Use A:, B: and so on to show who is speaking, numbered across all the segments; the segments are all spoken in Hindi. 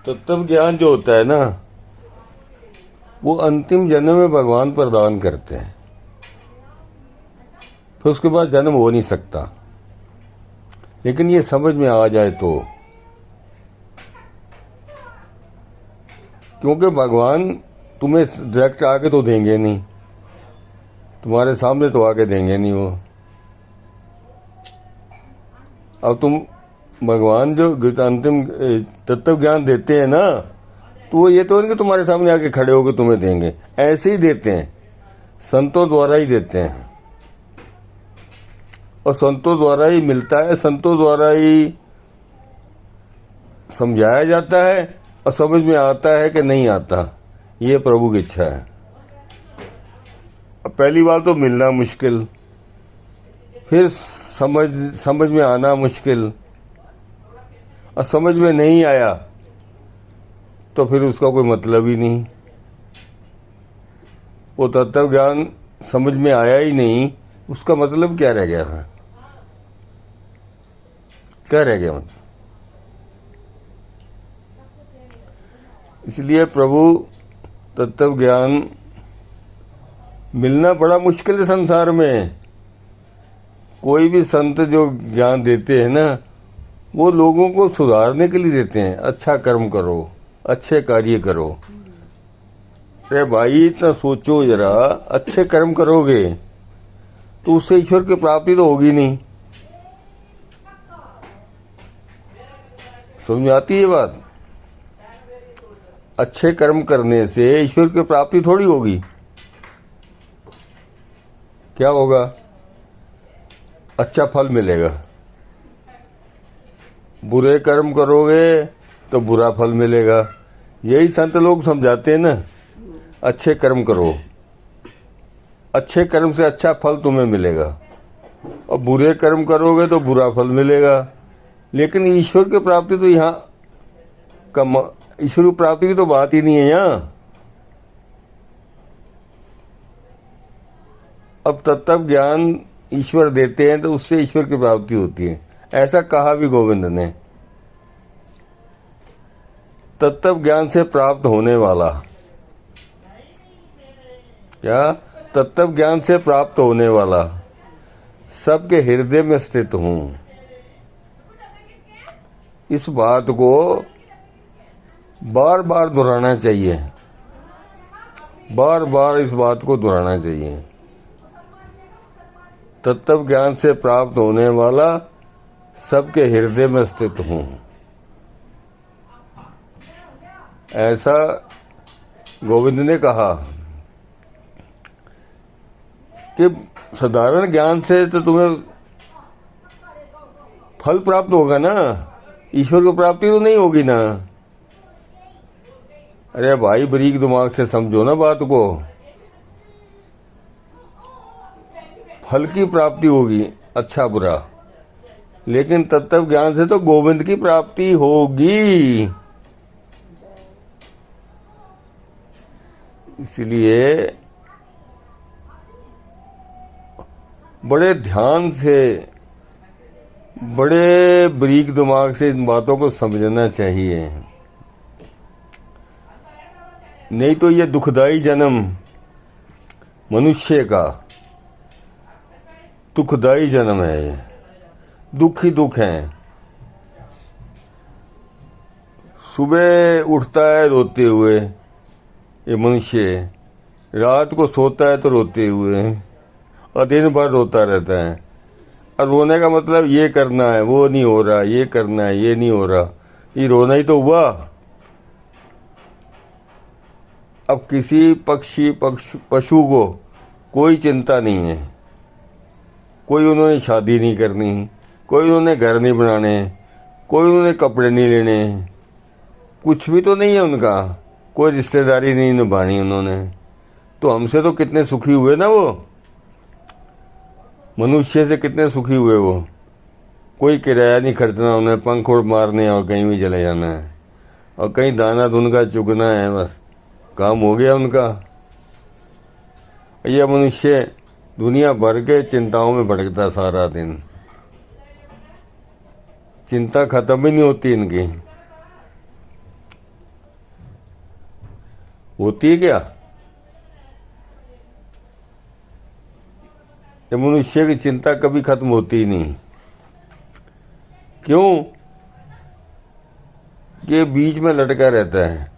A: तत्व ज्ञान जो होता है ना, वो अंतिम जन्म में भगवान प्रदान करते हैं, फिर उसके बाद जन्म हो नहीं सकता। लेकिन ये समझ में आ जाए तो, क्योंकि भगवान तुम्हें डायरेक्ट आके तो देंगे नहीं, तुम्हारे सामने तो आके देंगे नहीं वो। अब तुम भगवान जो अंतिम तत्व ज्ञान देते हैं ना, तो वो ये तो नहीं कि तुम्हारे सामने आके खड़े होकर तुम्हें देंगे, ऐसे ही देते हैं, संतों द्वारा ही देते हैं, और संतों द्वारा ही मिलता है, संतों द्वारा ही समझाया जाता है, और समझ में आता है कि नहीं आता, ये प्रभु की इच्छा है। अब पहली बार तो मिलना मुश्किल, फिर समझ में आना मुश्किल, और समझ में नहीं आया तो फिर उसका कोई मतलब ही नहीं। वो तत्व ज्ञान समझ में आया ही नहीं, उसका मतलब क्या रह गया है? क्या रह गया मतलब? इसलिए प्रभु तत्व ज्ञान मिलना बड़ा मुश्किल है संसार में। कोई भी संत जो ज्ञान देते हैं ना, वो लोगों को सुधारने के लिए देते हैं, अच्छा कर्म करो, अच्छे कार्य करो। अरे भाई इतना सोचो जरा, अच्छे कर्म करोगे तो उससे ईश्वर की प्राप्ति तो होगी नहीं। समझ में आती है बात? अच्छे कर्म करने से ईश्वर की प्राप्ति थोड़ी होगी। क्या होगा? अच्छा फल मिलेगा। बुरे कर्म करोगे तो बुरा फल मिलेगा। यही संत लोग समझाते हैं ना, अच्छे कर्म करो, अच्छे कर्म से अच्छा फल तुम्हें मिलेगा, और बुरे कर्म करोगे तो बुरा फल मिलेगा। लेकिन ईश्वर की प्राप्ति तो यहाँ ईश्वर की प्राप्ति की तो बात ही नहीं है यहाँ। अब तत्व ज्ञान ईश्वर देते हैं तो उससे ईश्वर की प्राप्ति होती है, ऐसा कहा भी गोविंद ने। तत्व ज्ञान से प्राप्त होने वाला, क्या? तत्व ज्ञान से प्राप्त होने वाला सबके हृदय में स्थित हूं। इस बात को बार बार दोहराना चाहिए, बार बार इस बात को दोहराना चाहिए। तत्व ज्ञान से प्राप्त होने वाला सबके हृदय में स्थित हूं, ऐसा गोविंद ने कहा। कि साधारण ज्ञान से तो तुम्हें फल प्राप्त होगा ना, ईश्वर की प्राप्ति तो नहीं होगी ना। अरे भाई बारीक दिमाग से समझो ना बात को। फल की प्राप्ति होगी, अच्छा बुरा, लेकिन तत्व ज्ञान से तो गोविंद की प्राप्ति होगी। इसलिए बड़े ध्यान से, बड़े बारीक दिमाग से इन बातों को समझना चाहिए, नहीं तो ये दुखदाई जन्म मनुष्य का दुखदाई जन्म है, ये दुख ही दुख है। सुबह उठता है रोते हुए ये मनुष्य, रात को सोता है तो रोते हुए, और दिन भर रोता रहता है। और रोने का मतलब ये करना है, वो नहीं हो रहा, ये करना है, ये नहीं हो रहा, ये रोना ही तो हुआ। अब किसी पक्षी पशु को कोई चिंता नहीं है, कोई उन्होंने शादी नहीं करनी, कोई उन्होंने घर नहीं बनाने, कोई उन्होंने कपड़े नहीं लेने, कुछ भी तो नहीं है उनका, कोई रिश्तेदारी नहीं निभानी उन्होंने। तो हमसे तो कितने सुखी हुए ना वो, मनुष्य से कितने सुखी हुए वो। कोई किराया नहीं खर्चना उन्हें, पंख उड़ मारने और कहीं भी चले जाना है, और कहीं दाना धुन का चुगना है, बस काम हो गया उनका। यह मनुष्य दुनिया भर के चिंताओं में भटकता सारा दिन, चिंता खत्म ही नहीं होती इनकी। होती है क्या? ये मनुष्य की चिंता कभी खत्म होती ही नहीं। क्यों? कि बीच में लटका रहता है।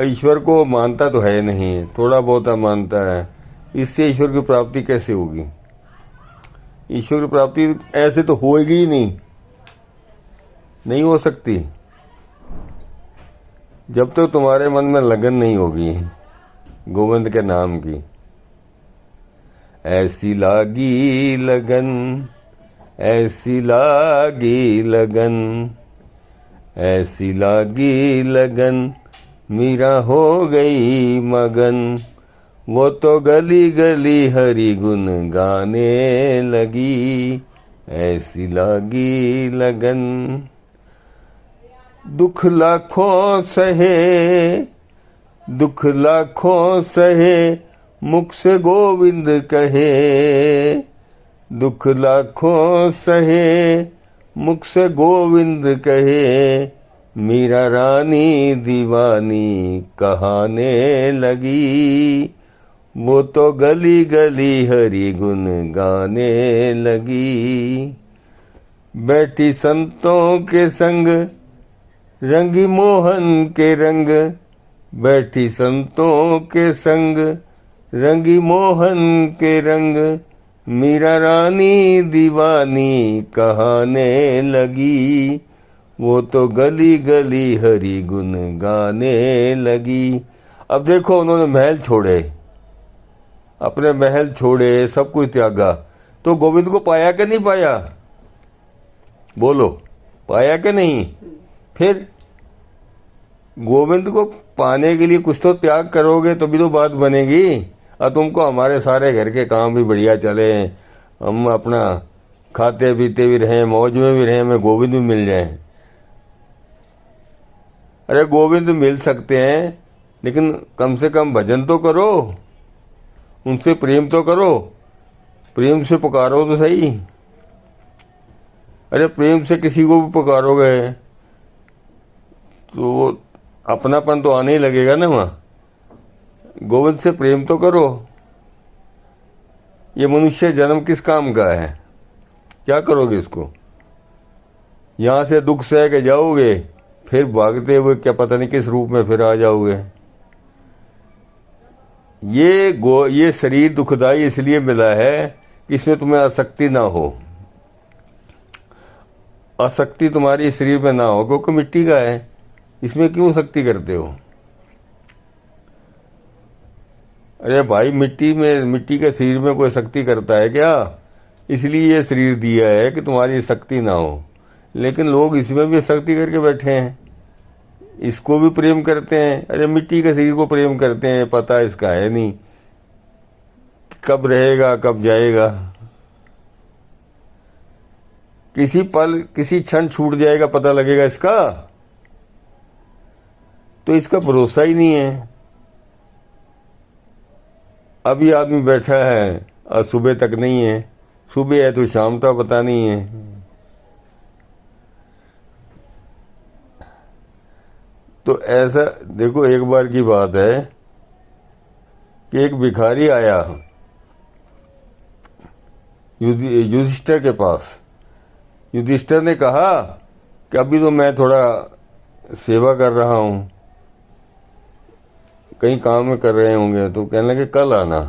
A: ईश्वर को मानता तो है नहीं, थोड़ा बहुत मानता है। इससे ईश्वर की प्राप्ति कैसे होगी? ईश्वर की प्राप्ति ऐसे तो होएगी ही नहीं, नहीं हो सकती जब तक तुम्हारे मन में लगन नहीं होगी गोविंद के नाम की। ऐसी लागी लगन, ऐसी लागी लगन, ऐसी लागी लगन, मीरा हो गई मगन। वो तो गली गली हरि गुन गाने लगी। ऐसी लागी लगन। दुख लाखों सहे, दुख लाखों सहे, मुख से गोविंद कहे। दुख लाखों सहे, मुख से गोविंद कहे। मीरा रानी दीवानी कहाने लगी। वो तो गली गली हरि गुन गाने लगी। बैठी संतों के संग, रंगी मोहन के रंग। बैठी संतों के संग, रंगी मोहन के रंग। मीरा रानी दीवानी कहाने लगी। वो तो गली गली हरि गुन गाने लगी। अब देखो, उन्होंने महल छोड़े, अपने महल छोड़े, सब कुछ त्यागा, तो गोविंद को पाया कि नहीं पाया? बोलो, पाया कि नहीं? फिर गोविंद को पाने के लिए कुछ तो त्याग करोगे तो भी तो बात बनेगी। और तुमको हमारे सारे घर के काम भी बढ़िया चले, हम अपना खाते पीते भी रहें, मौज में भी रहें, हमें गोविंद भी मिल जाए। अरे गोविंद मिल सकते हैं, लेकिन कम से कम भजन तो करो, उनसे प्रेम तो करो, प्रेम से पुकारो तो सही। अरे प्रेम से किसी को भी पुकारोगे तो अपनापन तो आने ही लगेगा ना वहाँ। गोविंद से प्रेम तो करो। ये मनुष्य जन्म किस काम का है? क्या करोगे इसको? यहाँ से दुख सह के जाओगे, फिर भागते हुए क्या पता नहीं किस रूप में फिर आ जाओगे। ये शरीर दुखदाई इसलिए मिला है कि इसमें तुम्हें आसक्ति ना हो। आसक्ति तुम्हारी शरीर में ना हो, क्योंकि मिट्टी का है, इसमें क्यों शक्ति करते हो? अरे भाई, मिट्टी के शरीर में कोई शक्ति करता है क्या? इसलिए ये शरीर दिया है कि तुम्हारी शक्ति ना हो। लेकिन लोग इसमें भी शक्ति करके बैठे हैं, इसको भी प्रेम करते हैं। अरे मिट्टी के शरीर को प्रेम करते हैं, पता इसका है नहीं कब रहेगा कब जाएगा। किसी पल किसी क्षण छूट जाएगा, पता लगेगा इसका? तो इसका भरोसा ही नहीं है। अभी आदमी बैठा है और सुबह तक नहीं है, सुबह है तो शाम तक पता नहीं है। तो ऐसा देखो, एक बार की बात है कि एक भिखारी आया युधिष्ठिर के पास। युधिष्ठिर ने कहा कि अभी तो मैं थोड़ा सेवा कर रहा हूँ, कहीं काम में कर रहे होंगे, तो कहने लगे कल आना,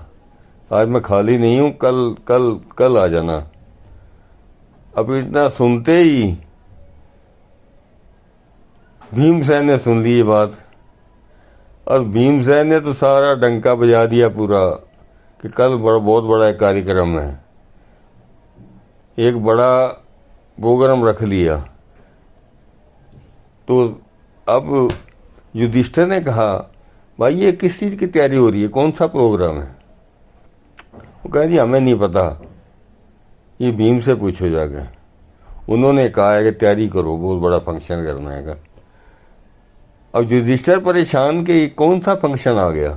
A: आज मैं खाली नहीं हूँ, कल कल कल आ जाना। अब इतना सुनते ही भीमसेन ने सुन ली ये बात, और भीमसेन ने तो सारा डंका बजा दिया पूरा कि कल बहुत बड़ा एक कार्यक्रम है, एक बड़ा प्रोग्राम रख लिया। तो अब युधिष्ठिर ने कहा, भाई ये किस चीज़ की तैयारी हो रही है, कौन सा प्रोग्राम है? वो कह दिया हमें नहीं पता, ये भीम से पूछो जाके। उन्होंने कहा है कि तैयारी करो, बहुत बड़ा फंक्शन करना है। अब युधिष्ठिर परेशान कि कौन सा फंक्शन आ गया,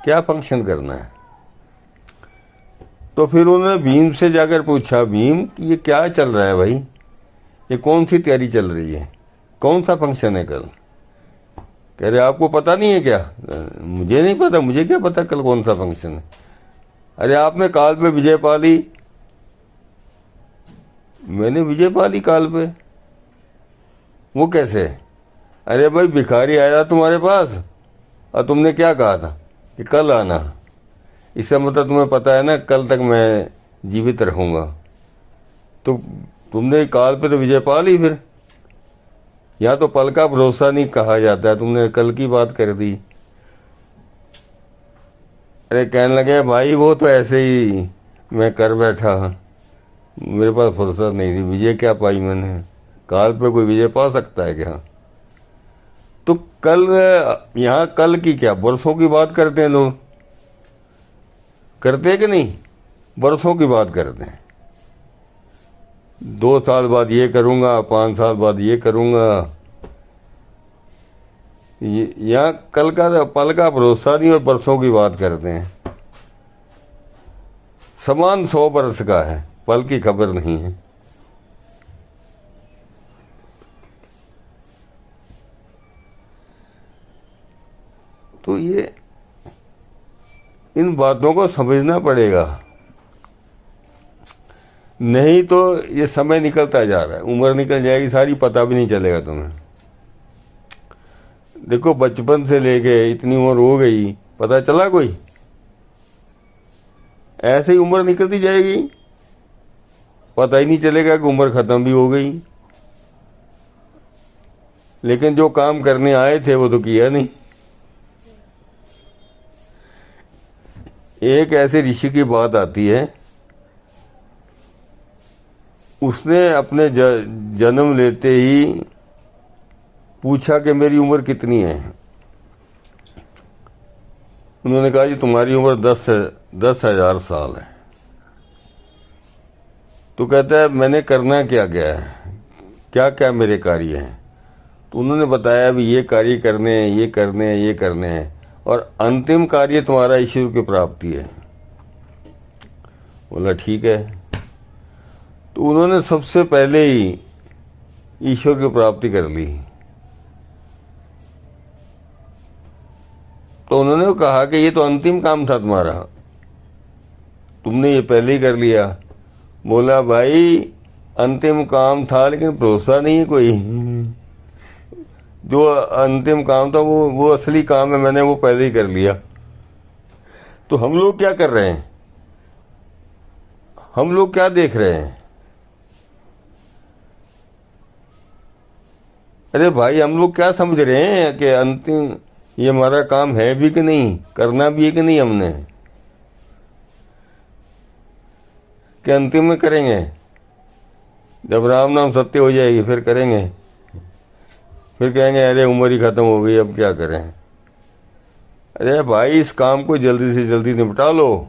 A: क्या फंक्शन करना है? तो फिर उन्होंने भीम से जाकर पूछा, भीम ये क्या चल रहा है भाई, ये कौन सी तैयारी चल रही है, कौन सा फंक्शन है कल? कह रहे आपको पता नहीं है क्या? मुझे नहीं पता, मुझे क्या पता कल कौन सा फंक्शन है। अरे आपने काल पे विजय पा ली। मैंने विजय पा ली काल पे? वो कैसे? अरे भाई भिखारी आया तुम्हारे पास और तुमने क्या कहा था कि कल आना। इसका मतलब तुम्हें पता है ना कल तक मैं जीवित रहूंगा। तो तुमने काल पे तो विजय पा ली। फिर या तो पल का भरोसा नहीं कहा जाता है, तुमने कल की बात कर दी। अरे कहने लगे भाई वो तो ऐसे ही मैं कर बैठा, मेरे पास फुर्सत नहीं थी। विजय क्या पाई मैंने? काल पे कोई विजय पा सकता है क्या? तो कल, यहाँ कल की क्या, बरसों की बात करते हैं लोग, करते हैं कि नहीं? बरसों की बात करते हैं। 2 साल बाद ये करूंगा, 5 साल बाद ये करूंगा। यहाँ कल का पल का भरोसा नहीं और बरसों की बात करते हैं। समान 100 बरस का है, पल की खबर नहीं है। तो ये इन बातों को समझना पड़ेगा, नहीं तो ये समय निकलता जा रहा है, उम्र निकल जाएगी सारी, पता भी नहीं चलेगा तुम्हें। देखो बचपन से लेके इतनी उम्र हो गई, पता चला कोई? ऐसे ही उम्र निकलती जाएगी, पता ही नहीं चलेगा कि उम्र खत्म भी हो गई। लेकिन जो काम करने आए थे वो तो किया नहीं। एक ऐसे ऋषि की बात आती है, उसने अपने जन्म लेते ही पूछा कि मेरी उम्र कितनी है। उन्होंने कहा जी तुम्हारी उम्र 10,000 साल है। तो कहता है मैंने करना क्या क्या है, क्या क्या मेरे कार्य हैं? तो उन्होंने बताया भी ये कार्य करने हैं, ये करने हैं, ये करने हैं, और अंतिम कार्य तुम्हारा ईश्वर की प्राप्ति है। बोला ठीक है। तो उन्होंने सबसे पहले ही ईश्वर की प्राप्ति कर ली। तो उन्होंने कहा कि ये तो अंतिम काम था तुम्हारा, तुमने ये पहले ही कर लिया। बोला भाई अंतिम काम था लेकिन भरोसा नहीं है कोई। जो अंतिम काम था वो असली काम है, मैंने वो पहले ही कर लिया। तो हम लोग क्या कर रहे हैं? हम लोग क्या देख रहे हैं? अरे भाई हम लोग क्या समझ रहे हैं कि अंतिम ये हमारा काम है भी कि नहीं, करना भी है कि नहीं हमने, कि अंतिम में करेंगे जब राम नाम सत्य हो जाएगी फिर करेंगे, फिर कहेंगे अरे उम्र ही खत्म हो गई अब क्या करें। अरे भाई इस काम को जल्दी से जल्दी निपटा लो।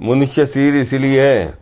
A: मनुष्य शरीर इसीलिए है